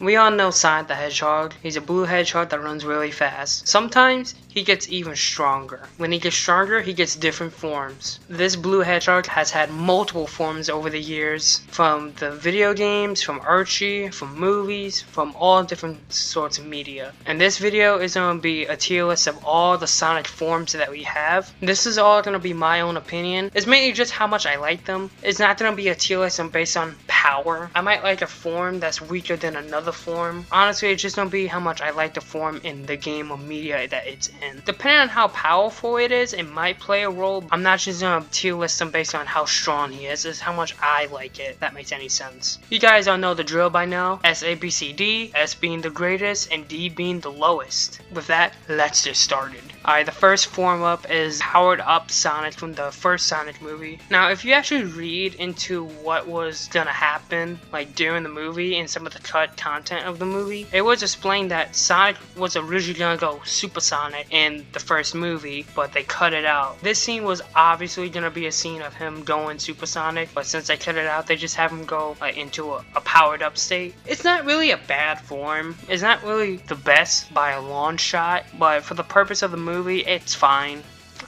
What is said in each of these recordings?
We all know Sonic the Hedgehog. He's a blue hedgehog that runs really fast. Sometimes he gets even stronger. When he gets stronger, he gets different forms. This blue hedgehog has had multiple forms over the years, from the video games, from Archie, from movies, from all different sorts of media. And this video is going to be a tier list of all the Sonic forms that we have. This is all going to be my own opinion. It's mainly just how much I like them. It's not going to be a tier list based on power. I might like a form that's weaker than another form. Honestly, it's just gonna be how much I like the form in the game or media that it's in. Depending on how powerful it is, it might play a role. I'm not just gonna tier list them based on how strong he is. It's how much I like it, if that makes any sense. You guys all know the drill by now. S, A, B, C, D. S being the greatest and D being the lowest. With that, let's get started. Alright, the first form up is powered up Sonic from the first Sonic movie. Now, if you actually read into what was gonna happen like during the movie and some of the cut content of the movie, it was explained that Sonic was originally gonna go supersonic in the first movie, but they cut it out. This scene was obviously gonna be a scene of him going supersonic, but since they cut it out, they just have him go like into a powered up state. It's not really a bad form. It's not really the best by a long shot, but for the purpose of the movie, it's fine.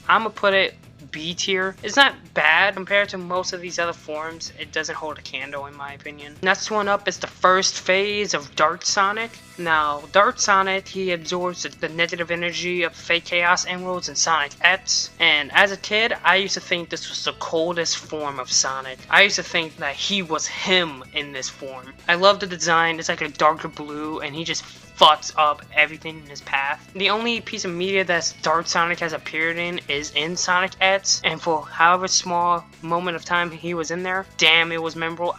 I'm gonna put it B tier. It's not bad compared to most of these other forms. It doesn't hold a candle in my opinion. Next one up is the first phase of Dark Sonic. Now, Dark Sonic, he absorbs the negative energy of fake Chaos Emeralds and Sonic X. And as a kid, I used to think this was the coldest form of Sonic. I used to think that he was him in this form. I love the design. It's like a darker blue and he just fucks up everything in his path. The only piece of media that Dark Sonic has appeared in is in Sonic X, and for however small moment of time he was in there, damn, it was memorable.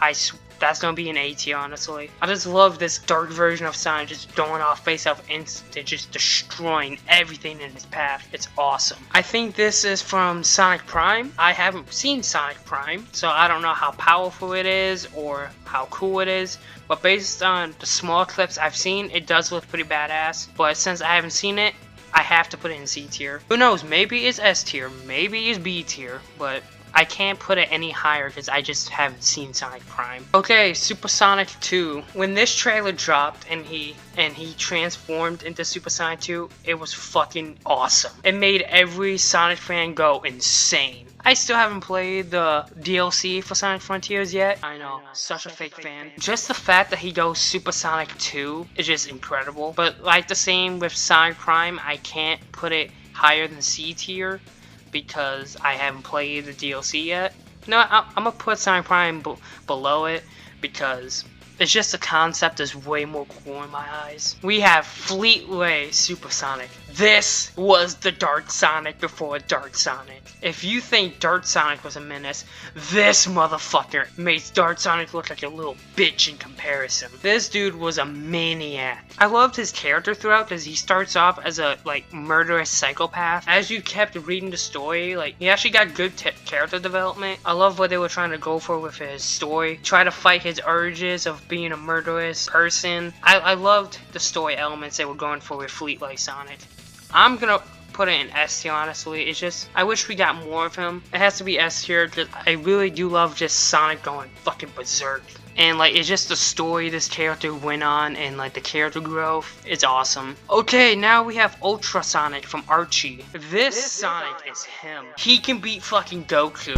That's gonna be an A tier, honestly. I just love this dark version of Sonic just going off face off instant, just destroying everything in his path. It's awesome. I think this is from Sonic Prime. I haven't seen Sonic Prime, so I don't know how powerful it is or how cool it is. But based on the small clips I've seen, it does look pretty badass. But since I haven't seen it, I have to put it in C tier. Who knows, maybe it's S tier, maybe it's B tier, but I can't put it any higher because I just haven't seen Sonic Prime. Okay, Super Sonic 2. When this trailer dropped and he transformed into Super Sonic 2, it was fucking awesome. It made every Sonic fan go insane. I still haven't played the DLC for Sonic Frontiers yet. I know, such a fake fan. Just the fact that he goes Super Sonic 2 is just incredible. But like the same with Sonic Prime, I can't put it higher than C tier because I haven't played the DLC yet. No, I'm gonna put Sonic Prime below it because it's just the concept is way more cool in my eyes. We have Fleetway Supersonic. This was the Dark Sonic before Dark Sonic. If you think Dark Sonic was a menace, this motherfucker makes Dark Sonic look like a little bitch in comparison. This dude was a maniac. I loved his character throughout because he starts off as a like murderous psychopath. As you kept reading the story, like he actually got good character development. I love what they were trying to go for with his story. Try to fight his urges of being a murderous person. I loved the story elements they were going for with Fleetway Sonic. I'm gonna put it in S tier, honestly. It's just, I wish we got more of him. It has to be S tier because I really do love just Sonic going fucking berserk. And like, it's just the story this character went on and like the character growth. It's awesome. Okay, now we have Ultra Sonic from Archie. This Sonic is him. He can beat fucking Goku.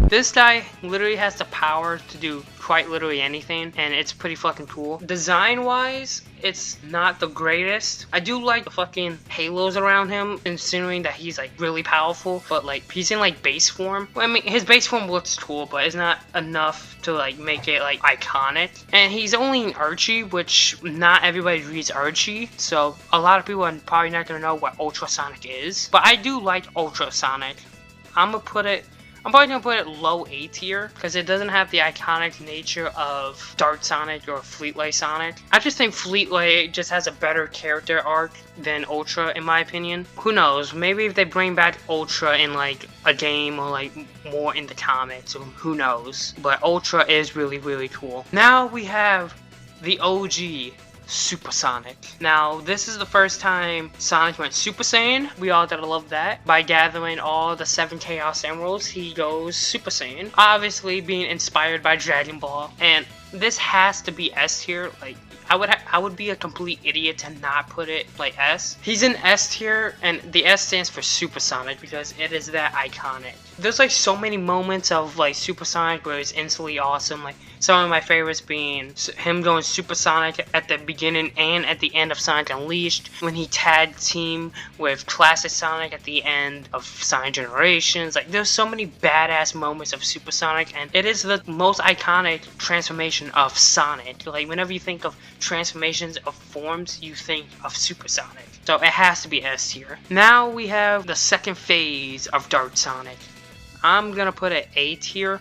This guy literally has the power to do quite literally anything, and it's pretty fucking cool. Design wise, it's not the greatest. I do like the fucking halos around him, considering that he's like really powerful, but like he's in like base form. Well, I mean, his base form looks cool, but it's not enough to like make it like iconic. And he's only in Archie, which not everybody reads Archie, so a lot of people are probably not gonna know what Ultra Sonic is. But I do like Ultra Sonic. I'm probably gonna put it low A tier because it doesn't have the iconic nature of Dark Sonic or Fleetway Sonic. I just think Fleetway just has a better character arc than Ultra in my opinion. Who knows, maybe if they bring back Ultra in like a game or like more in the comics, or who knows. But Ultra is really, really cool. Now we have the OG Super Sonic. Now, this is the first time Sonic went Super Saiyan. We all gotta love that. By gathering all the 7 Chaos Emeralds, he goes Super Saiyan. Obviously being inspired by Dragon Ball. And this has to be S tier. Like, I would be a complete idiot to not put it like S. He's in S tier, and the S stands for Supersonic because it is that iconic. There's like so many moments of like Supersonic where it's instantly awesome. Like some of my favorites being him going Supersonic at the beginning and at the end of Sonic Unleashed, when he tag team with Classic Sonic at the end of Sonic Generations. Like there's so many badass moments of Supersonic, and it is the most iconic transformation of Sonic. Like whenever you think of transformations of forms, you think of Supersonic. So it has to be S tier. Now we have the second phase of Dark Sonic. I'm gonna put it A tier.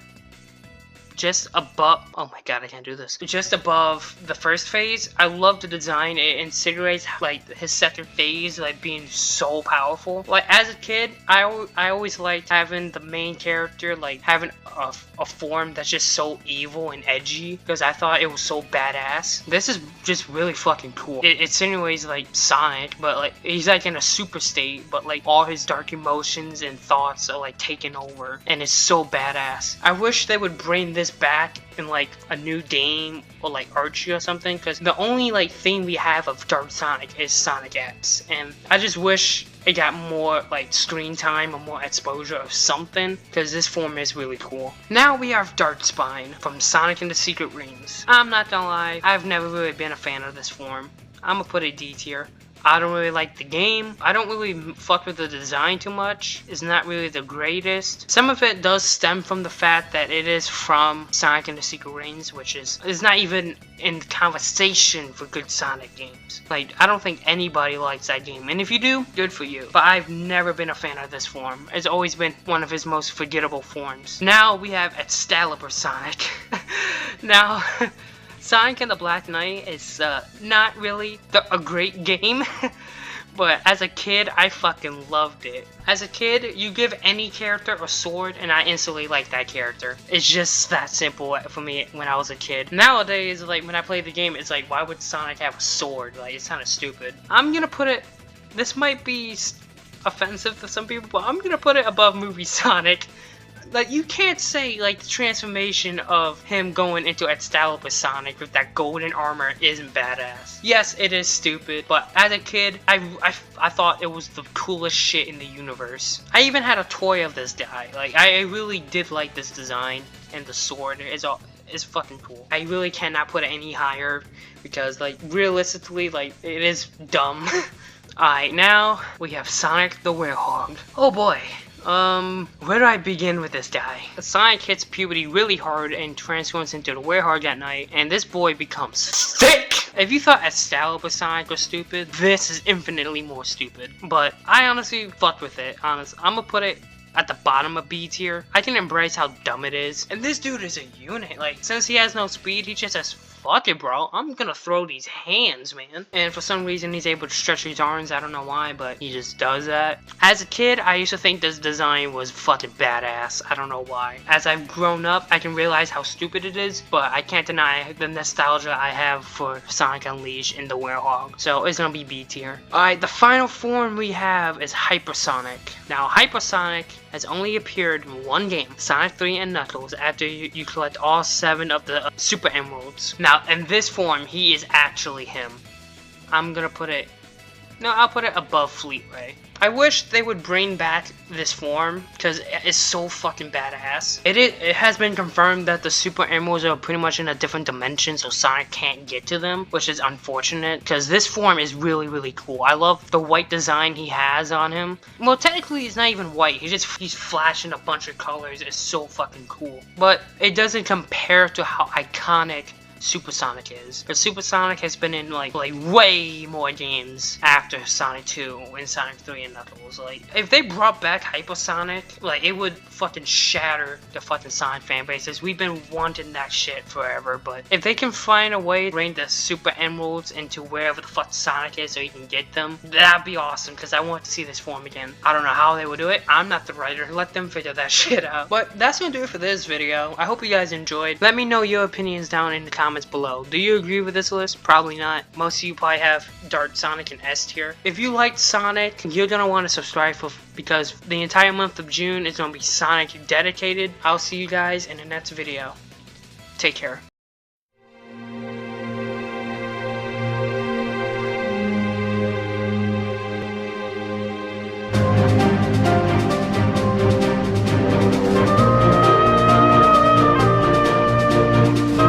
Just above, oh my god, I can't do this. Just above the first phase. I love the design. It insinuates like his second phase like being so powerful. Like as a kid, I always liked having the main character like having a form that's just so evil and edgy because I thought it was so badass. This is just really fucking cool. It insinuates like Sonic, but like he's like in a super state, but like all his dark emotions and thoughts are like taken over, and it's so badass. I wish they would bring this back in like a new game or like Archie or something, because the only like thing we have of Dark Sonic is Sonic X, and I just wish it got more like screen time or more exposure of something, because this form is really cool. Now we have Dark Spine from Sonic and the Secret Rings. I'm not gonna lie, I've never really been a fan of this form. I'm gonna put it D tier. I don't really like the game. I don't really fuck with the design too much. It's not really the greatest. Some of it does stem from the fact that it is from Sonic and the Secret Rings, which is not even in conversation for good Sonic games. Like, I don't think anybody likes that game. And if you do, good for you. But I've never been a fan of this form. It's always been one of his most forgettable forms. Now we have Excalibur Sonic. Now... Sonic and the Black Knight is not really a great game, but as a kid, I fucking loved it. As a kid, you give any character a sword, and I instantly like that character. It's just that simple for me when I was a kid. Nowadays, like when I play the game, it's like, why would Sonic have a sword? Like, it's kind of stupid. I'm gonna put it. This might be offensive to some people, but I'm gonna put it above Movie Sonic. Like, you can't say, like, the transformation of him going into Excalibur Sonic with that golden armor isn't badass. Yes, it is stupid, but as a kid, I thought it was the coolest shit in the universe. I even had a toy of this guy. Like, I really did like this design, and the sword is fucking cool. I really cannot put it any higher, because, like, realistically, like, it is dumb. Alright, now we have Sonic the Hedgehog. Oh boy. Where do I begin with this guy? Sonic hits puberty really hard and transforms into the Hedgehog that night, and this boy becomes thick! If you thought Excalibur Sonic was stupid, this is infinitely more stupid. But I honestly fucked with it, I'm gonna put it at the bottom of B tier. I can embrace how dumb it is. And this dude is a unit. Like, since he has no speed, he just has fuck it, bro. I'm gonna throw these hands, man. And for some reason, he's able to stretch his arms. I don't know why, but he just does that. As a kid, I used to think this design was fucking badass. I don't know why. As I've grown up, I can realize how stupid it is, but I can't deny the nostalgia I have for Sonic Unleashed and the Hedgehog. So it's gonna be B tier. Alright, the final form we have is Hypersonic. Now, Hypersonic has only appeared in one game, Sonic 3 and Knuckles, after you collect all 7 of the Super Emeralds. Now, in this form, he is actually him. I'm gonna put it... No, I'll put it above Fleetway. I wish they would bring back this form, because it's so fucking badass. It has been confirmed that the Super Emeralds are pretty much in a different dimension, so Sonic can't get to them, which is unfortunate, because this form is really, really cool. I love the white design he has on him. Well, technically, it's not even white. He's flashing a bunch of colors. It's so fucking cool. But it doesn't compare to how iconic Supersonic is, because Supersonic has been in like way more games after Sonic 2 and Sonic 3 and Knuckles. Like, if they brought back Hypersonic, like, it would fucking shatter the fucking Sonic fan bases. We've been wanting that shit forever, but if they can find a way to bring the Super Emeralds into wherever the fuck Sonic is so you can get them, that'd be awesome, because I want to see this form again. I don't know how they would do it. I'm not the writer. Let them figure that shit out. But that's gonna do it for this video. I hope you guys enjoyed. Let me know your opinions down in the comments below. Do you agree with this list? Probably not. Most of you probably have Dark Sonic and S tier. If you liked Sonic, you're gonna want to subscribe because the entire month of June is gonna be Sonic dedicated. I'll see you guys in the next video. Take care.